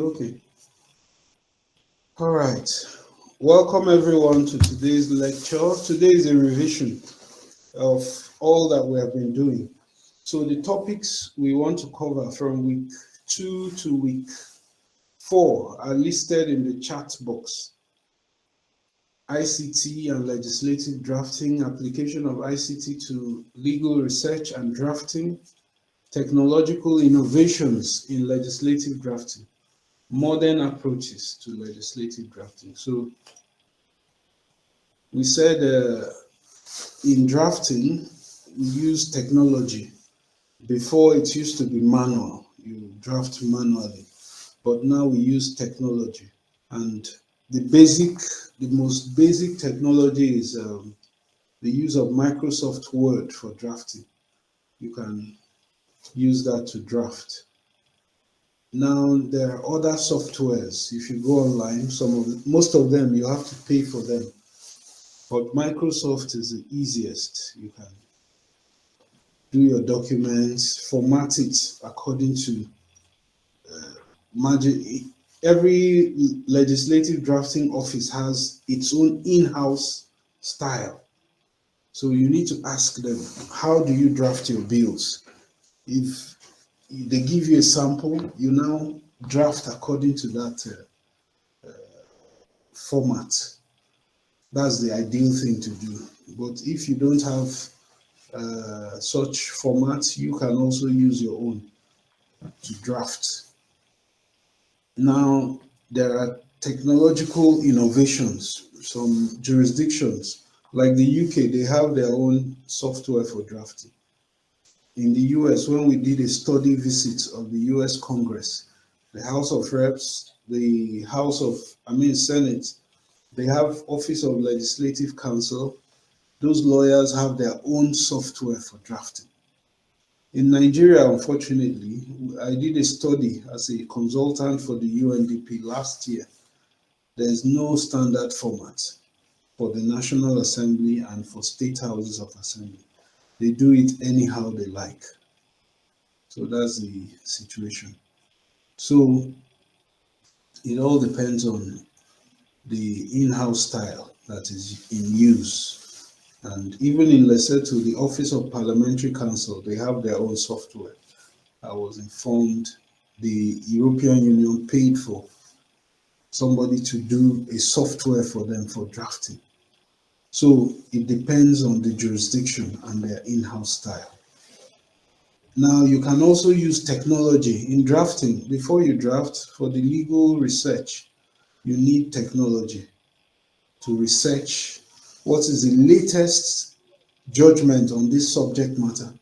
Okay. All right. Welcome everyone to today's lecture. Today is a revision of all that we have been doing. So the topics we want to cover from week 2 to week 4 are listed in the chat box. ICT and legislative drafting, application of ICT to legal research and drafting, technological innovations in legislative drafting, modern approaches to legislative drafting. So we said in drafting, we use technology. Before it used to be manual, you draft manually, but now we use technology. And the most basic technology is the use of Microsoft Word for drafting. You can use that to draft. Now there are other softwares. If you go online, most of them you have to pay for them. But Microsoft is the easiest. You can do your documents, format it according to every legislative drafting office has its own in-house style. So you need to ask them, how do you draft your bills? If they give you a sample, you now draft according to that format. That's the ideal thing to do. But if you don't have such formats, you can also use your own to draft. Now, there are technological innovations. Some jurisdictions, like the UK, they have their own software for drafting. In the US, when we did a study visit of the US Congress, the House of Reps, the Senate, they have Office of Legislative Counsel. Those lawyers have their own software for drafting. In Nigeria, unfortunately, I did a study as a consultant for the UNDP last year. There is no standard format for the National Assembly and for state houses of assembly. They do it anyhow they like. So that's the situation. So it all depends on the in-house style that is in use. And even in Lesotho, the Office of Parliamentary Council, they have their own software. I was informed the European Union paid for somebody to do a software for them for drafting. So it depends on the jurisdiction and their in-house style. Now you can also use technology in drafting. Before you draft, for the legal research, you need technology to research what is the latest judgment on this subject matter.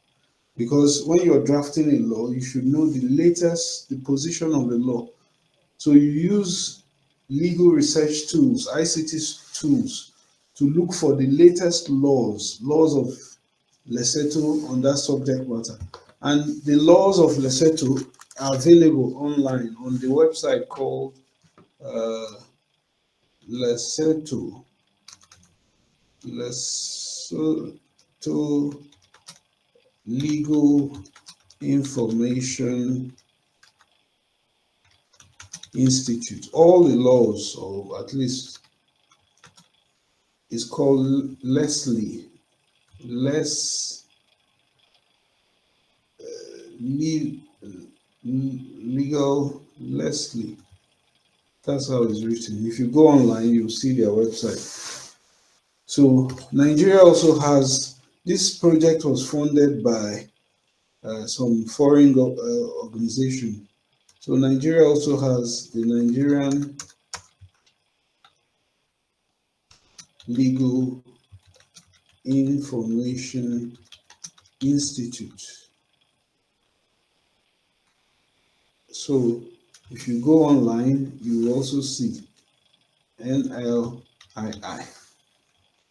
Because when you're drafting a law, you should know the position of the law. So you use legal research tools, ICT tools, to look for the latest laws of Lesotho on that subject matter. And the laws of Lesotho are available online on the website called Lesotho Legal Information Institute. All the laws, or at least it's called Legal Leslie. That's how it's written. If you go online, you'll see their website. So Nigeria also has, this project was funded by some foreign organization. So Nigeria also has the Nigerian Legal Information Institute. So if you go online, you will also see NLII.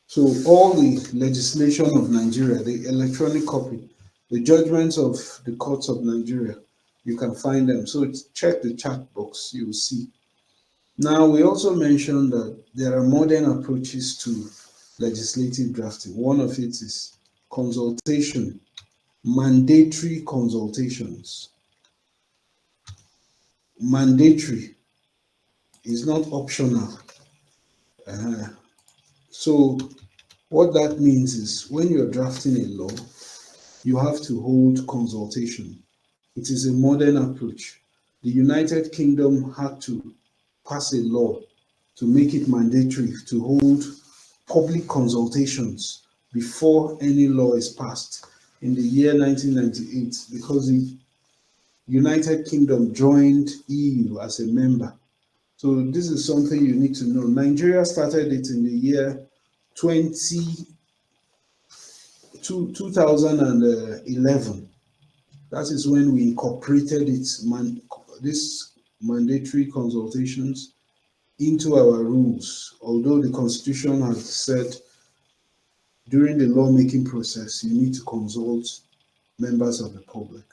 So all the legislation of Nigeria, the electronic copy, the judgments of the courts of Nigeria, you can find them. So check the chat box, you will see. Now, we also mentioned that there are modern approaches to legislative drafting. One of it is consultation, mandatory consultations. Mandatory. It's not optional. Uh, so what that means is when you're drafting a law, you have to hold consultation. It is a modern approach. The United Kingdom had to pass a law to make it mandatory to hold public consultations before any law is passed in the year 1998 because the United Kingdom joined EU as a member. So this is something you need to know. Nigeria started it in the year 20, 2011. That is when we incorporated this mandatory consultations into our rules. Although the Constitution has said during the lawmaking process, you need to consult members of the public,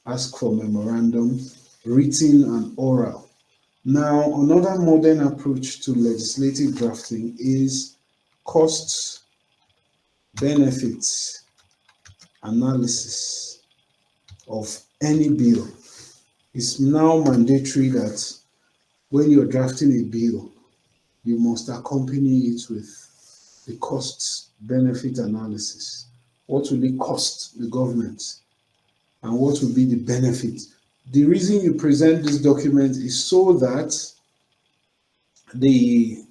ask for memorandum, written and oral. Now, another modern approach to legislative drafting is costs benefits analysis of any bill. It's now mandatory that when you're drafting a bill, you must accompany it with the costs benefit analysis. What will it cost the government and what will be the benefit? The reason you present this document is so that the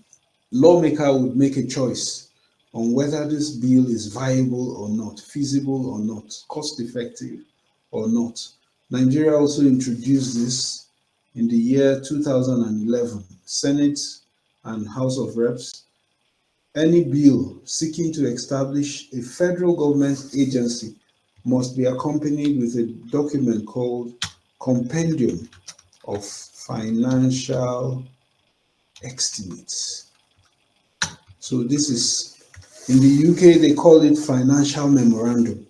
lawmaker would make a choice on whether this bill is viable or not, feasible or not, cost effective or not. Nigeria also introduced this in the year 2011, Senate and House of Reps. Any bill seeking to establish a federal government agency must be accompanied with a document called Compendium of Financial Estimates. So this is in the UK they call it financial memorandum.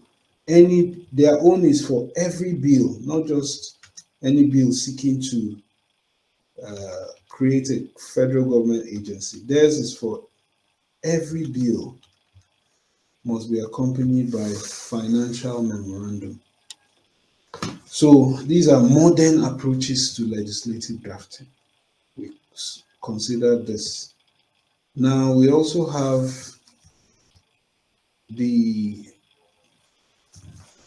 Their own is for every bill, not just any bill seeking to create a federal government agency. Theirs is for every bill must be accompanied by financial memorandum. So these are modern approaches to legislative drafting. We consider this. Now we also have the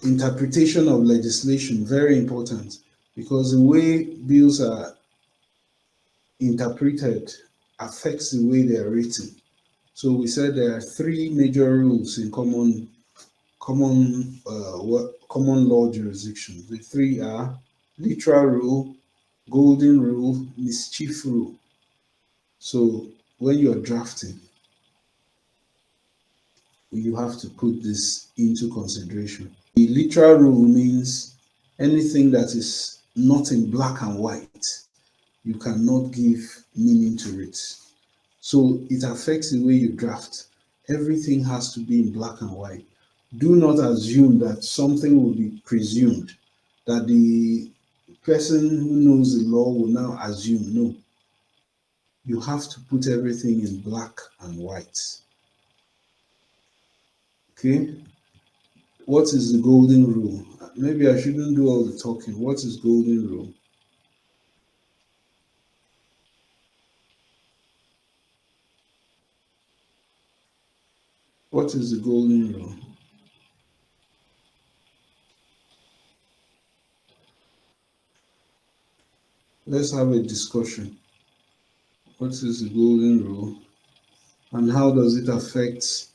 interpretation of legislation, very important, because the way bills are interpreted affects the way they are written. So we said there are three major rules in common law jurisdictions. The three are literal rule, golden rule, mischief rule. So when you're drafting, you have to put this into consideration. The literal rule means anything that is not in black and white, you cannot give meaning to it. So it affects the way you draft. Everything has to be in black and white. Do not assume that something will be presumed, that the person who knows the law will now assume. No, you have to put everything in black and white. Okay? What is the golden rule? Maybe I shouldn't do all the talking. What is golden rule? What is the golden rule? Let's have a discussion. What is the golden rule and how does it affect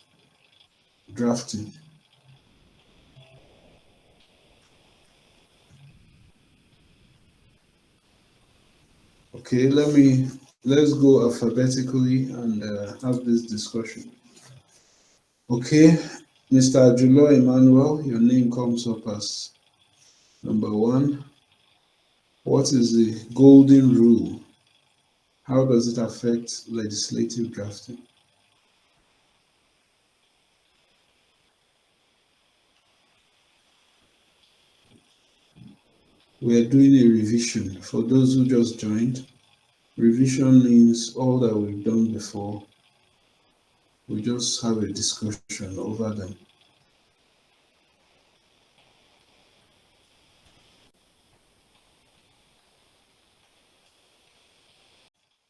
drafting? Okay, let's go alphabetically and have this discussion. Okay, Mr. Julo Emmanuel, your name comes up as number one. What is the golden rule? How does it affect legislative drafting? We are doing a revision. For those who just joined, revision means all that we've done before. We just have a discussion over them.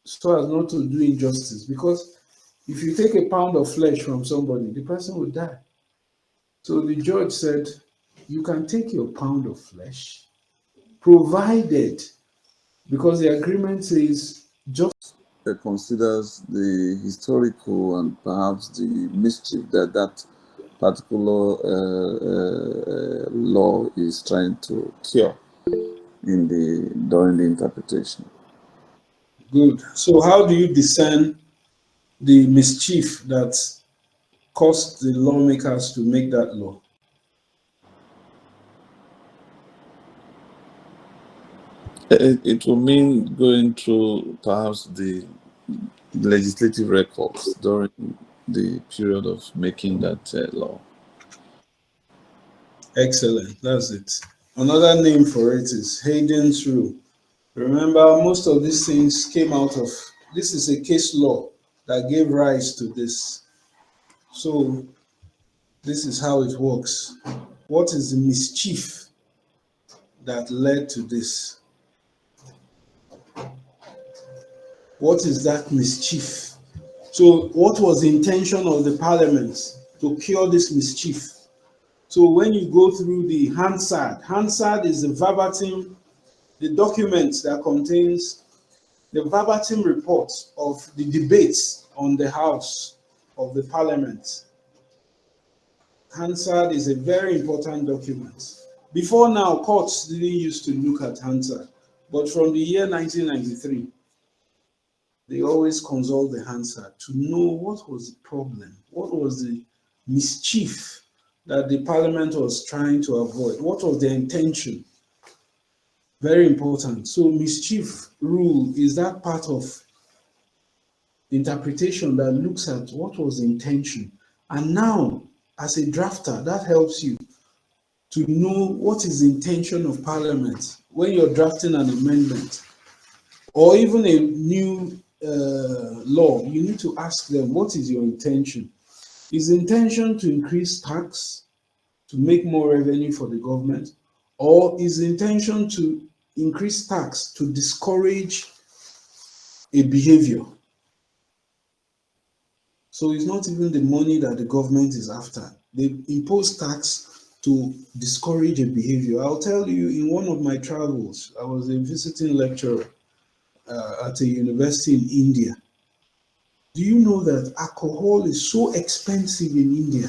so as not to do injustice. Because if you take a pound of flesh from somebody, the person will die. So the judge said, you can take your pound of flesh, provided, because the agreement says just considers the historical and perhaps the mischief that that particular law is trying to cure in the during the interpretation. good. So how do you discern the mischief that caused the lawmakers to make that law? It will mean going through perhaps the legislative records during the period of making that law. Excellent. That's it. Another name for it is Hayden's rule. Remember, most of these things came out of this is a case law that gave rise to this. So this is how it works. What is the mischief that led to this? What is that mischief? So, what was the intention of the parliament to cure this mischief? So, when you go through the Hansard is the verbatim, the document that contains the verbatim report of the debates on the House of the Parliament. Hansard is a very important document. Before now, courts didn't used to look at Hansard, but from the year 1993, they always consult the Hansard to know what was the problem, what was the mischief that the Parliament was trying to avoid, what was their intention. Very important. So, mischief rule is that part of interpretation that looks at what was the intention. And now, as a drafter, that helps you to know what is the intention of Parliament when you're drafting an amendment or even a new law. You need to ask them, what is your intention? Is the intention to increase tax, to make more revenue for the government, or is the intention to increase tax to discourage a behavior? So it's not even the money that the government is after. They impose tax to discourage a behavior. I'll tell you, in one of my travels, I was a visiting lecturer at a university in India. Do you know that alcohol is so expensive in India?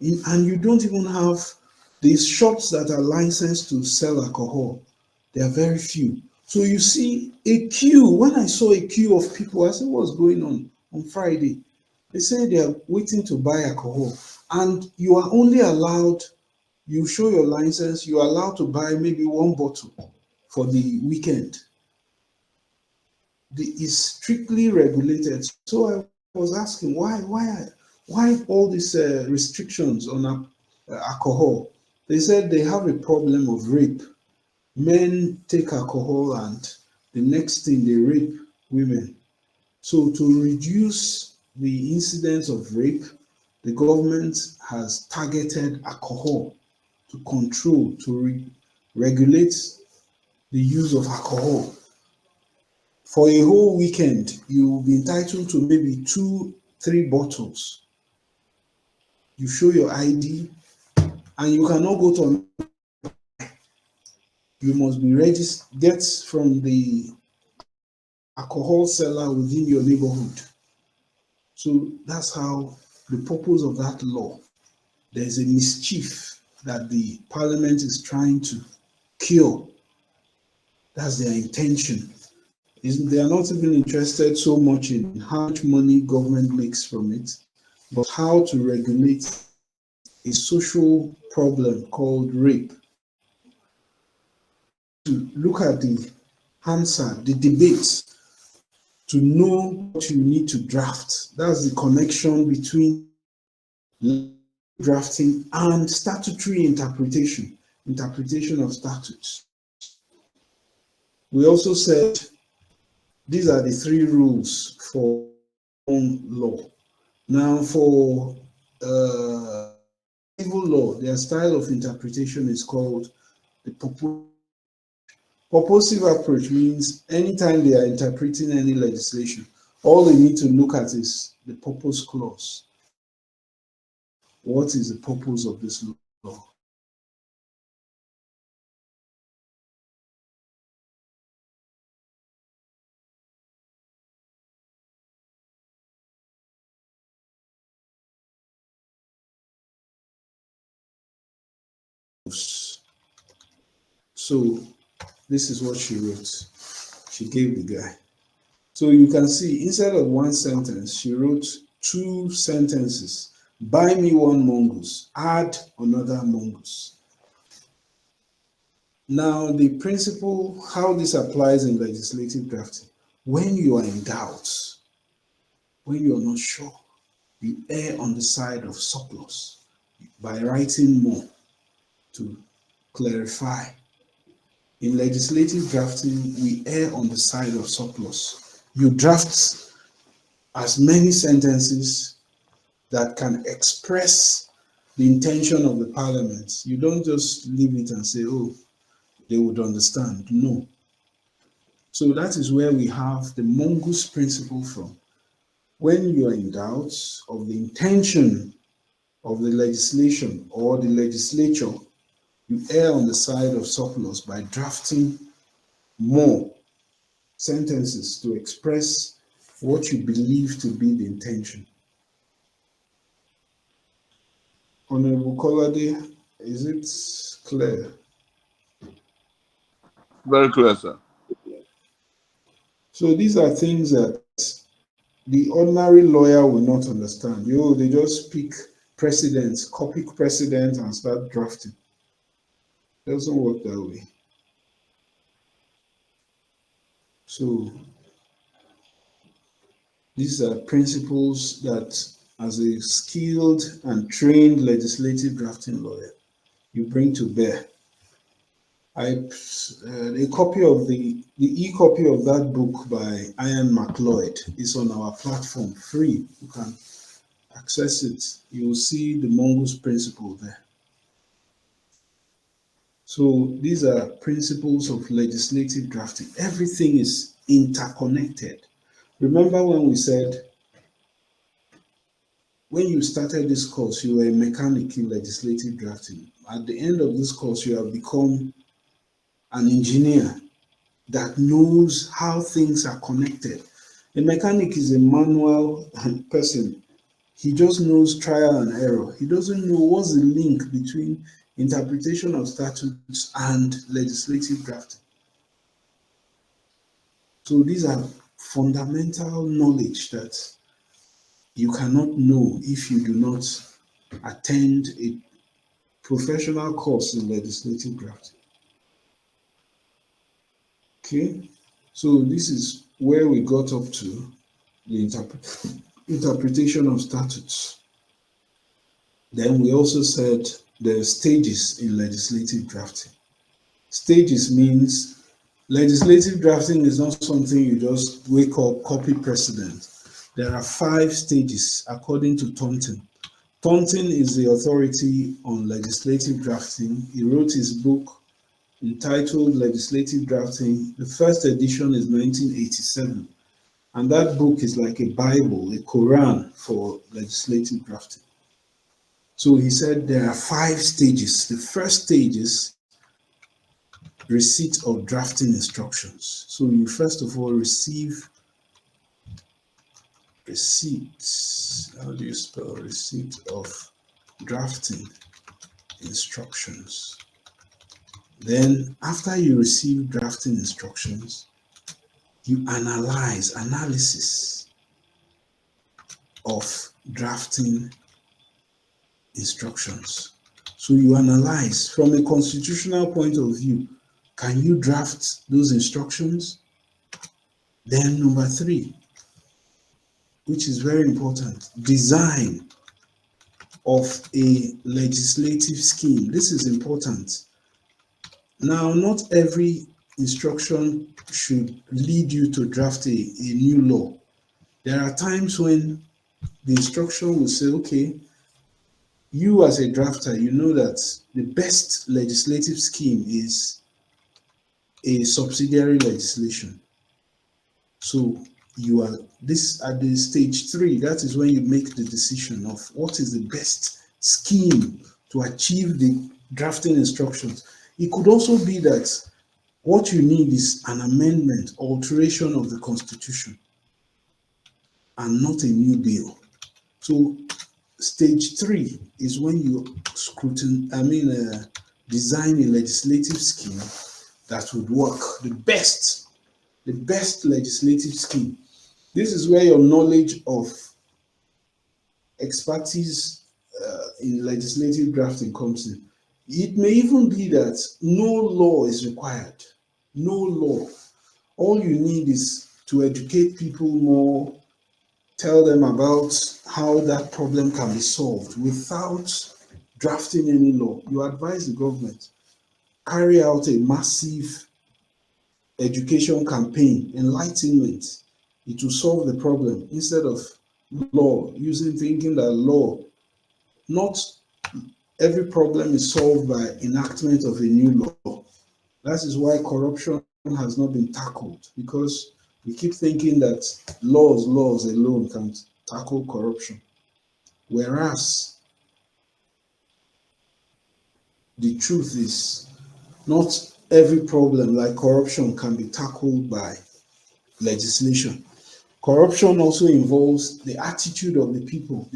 And you don't even have these shops that are licensed to sell alcohol. There are very few. So you see a queue. When I saw a queue of people, I said, what's going on Friday? They say they are waiting to buy alcohol. And you are only allowed, you show your license, you are allowed to buy maybe one bottle for the weekend. It's strictly regulated. So I was asking, why all these restrictions on alcohol? They said they have a problem of rape. Men take alcohol and the next thing they rape women. So to reduce the incidence of rape, the government has targeted alcohol to control, to regulate the use of alcohol. For a whole weekend, you will be entitled to maybe 2, 3 bottles. You show your ID, and you cannot go to. You must be registered. Get from the alcohol seller within your neighborhood. So that's how the purpose of that law. There's a mischief that the parliament is trying to cure. That's their intention. They are not even interested so much in how much money government makes from it, but how to regulate a social problem called rape. To look at the answer, the debates, to know what you need to draft. That's the connection between drafting and statutory interpretation of statutes. We also said these are the 3 rules for law. Now, for civil law, their style of interpretation is called the proposed. Purposive approach means anytime they are interpreting any legislation, all they need to look at is the purpose clause. What is the purpose of this law? So this is what she wrote. She gave the guy. So you can see instead of one sentence, she wrote two sentences. Buy me one mongoose, add another mongoose. Now, the principle, how this applies in legislative drafting, when you are in doubt, when you are not sure, you err on the side of surplus by writing more to clarify. In legislative drafting, we err on the side of surplus. You draft as many sentences that can express the intention of the parliament. You don't just leave it and say, oh, they would understand. No. So that is where we have the mongoose principle from. When you are in doubt of the intention of the legislation or the legislature, you err on the side of surplus by drafting more sentences to express what you believe to be the intention. Honorable Kolade, is it clear? Very clear, sir. So these are things that the ordinary lawyer will not understand. They just pick precedents, copy precedent and start drafting. It doesn't work that way. So these are principles that, as a skilled and trained legislative drafting lawyer, you bring to bear. A copy of the e-copy of that book by Ian McLeod is on our platform, free. You can access it. You will see the mongoose principle there. So these are principles of legislative drafting. Everything is interconnected. Remember when we said, when you started this course, you were a mechanic in legislative drafting. At the end of this course, you have become an engineer that knows how things are connected. A mechanic is a manual person. He just knows trial and error. He doesn't know what's the link between interpretation of statutes and legislative drafting. So these are fundamental knowledge that you cannot know if you do not attend a professional course in legislative drafting. Okay, so this is where we got up to the interpretation of statutes. Then we also said there are stages in legislative drafting. Stages means legislative drafting is not something you just wake up, copy precedent. There are 5 stages according to Thornton. Thornton is the authority on legislative drafting. He wrote his book entitled Legislative Drafting. The first edition is 1987. And that book is like a Bible, a Quran for legislative drafting. So he said there are 5 stages. The first stage is receipt of drafting instructions. So you first of all receive receipts. How do you spell receipt of drafting instructions? Then after you receive drafting instructions, you analysis of drafting instructions. So you analyze from a constitutional point of view, can you draft those instructions? Then number 3, which is very important, design of a legislative scheme. This is important. Now, not every instruction should lead you to draft a new law. There are times when the instruction will say, okay, you as a drafter, you know that the best legislative scheme is a subsidiary legislation. So you are this at the stage three, that is when you make the decision of what is the best scheme to achieve the drafting instructions. It could also be that what you need is an amendment, alteration of the constitution, and not a new bill. So stage three is when you design a legislative scheme that would work. The best legislative scheme. This is where your knowledge of expertise in legislative drafting comes in. It may even be that no law is required. No law. All you need is to educate people more, tell them about how that problem can be solved without drafting any law. You advise the government, carry out a massive education campaign, enlightenment. It will solve the problem instead of law, using thinking that law, not every problem is solved by enactment of a new law. That is why corruption has not been tackled, because we keep thinking that laws alone can tackle corruption. Whereas the truth is, not every problem like corruption can be tackled by legislation. Corruption also involves the attitude of the people.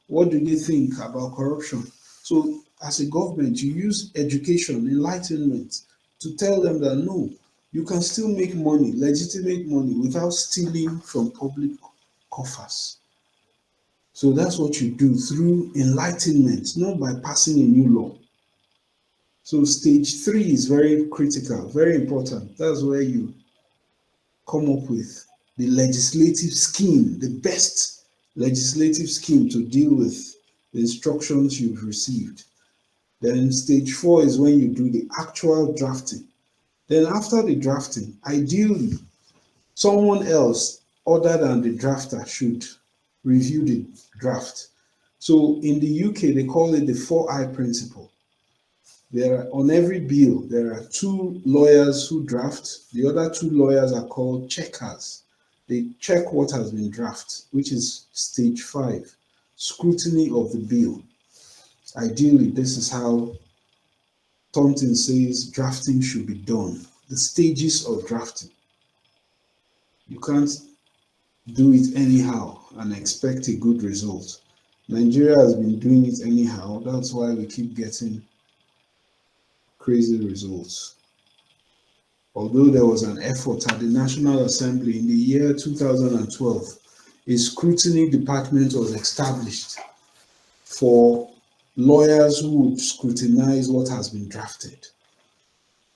What do they think about corruption? So, as a government, you use education, enlightenment to tell them that no, you can still make money, legitimate money, without stealing from public coffers. So, that's what you do through enlightenment, not by passing a new law. So, stage three is very critical, very important. That's where you come up with the legislative scheme, the best legislative scheme to deal with the instructions you've received. Then stage four is when you do the actual drafting. Then after the drafting, ideally, someone else other than the drafter should review the draft. So in the UK, they call it the 4I principle. There are, on every bill, there are two lawyers who draft. The other two lawyers are called checkers. They check what has been drafted, which is stage five, scrutiny of the bill. Ideally, this is how Thornton says drafting should be done. The stages of drafting. You can't do it anyhow and expect a good result. Nigeria has been doing it anyhow. That's why we keep getting crazy results. Although there was an effort at the National Assembly in the year 2012, a scrutiny department was established for lawyers who would scrutinize what has been drafted.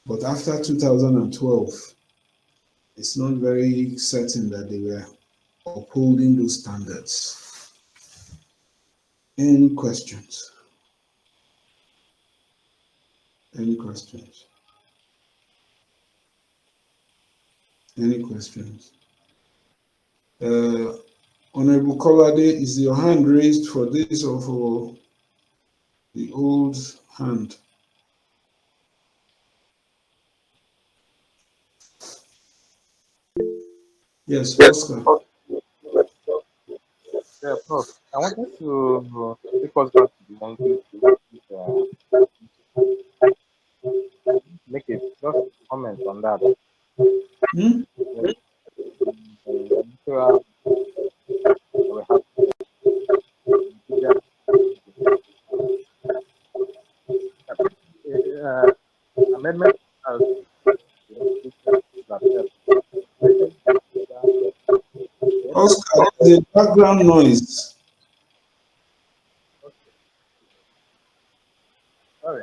But after 2012, it's not very certain that they were upholding those standards. Any questions? Any questions? Any questions? Honorable Kolade, is your hand raised for this or for the old hand? Yes, Oscar. Yeah, Prof. I wanted to take us back to the monkeys to make a just comment on that. Hmm? The natural that we have Nigeria, uh, amendment as that created the Oscar, there's a background noise. okay, sorry.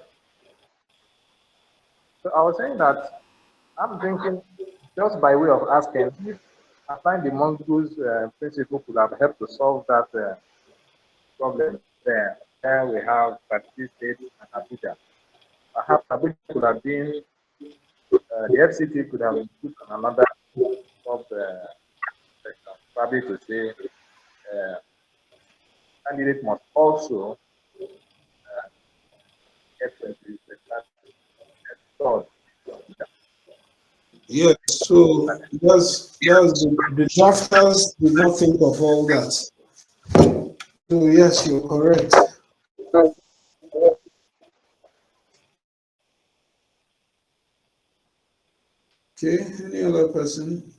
So I was saying that I'm thinking just by way of asking if I find the mongoose principle could have helped to solve that problem there. There we have 30 states and Abuja. Perhaps Abuja could have been, the FCT could have put on another sub section, probably to say candidate must also get 20% third. Yes, so the drafters did not think of all that. So yes, you're correct. Okay, any other person?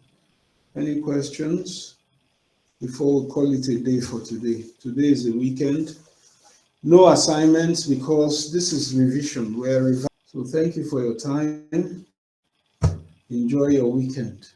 Any questions before we call it a day for today? Today is the weekend. No assignments because this is revision. We're revising. So thank you for your time. Enjoy your weekend.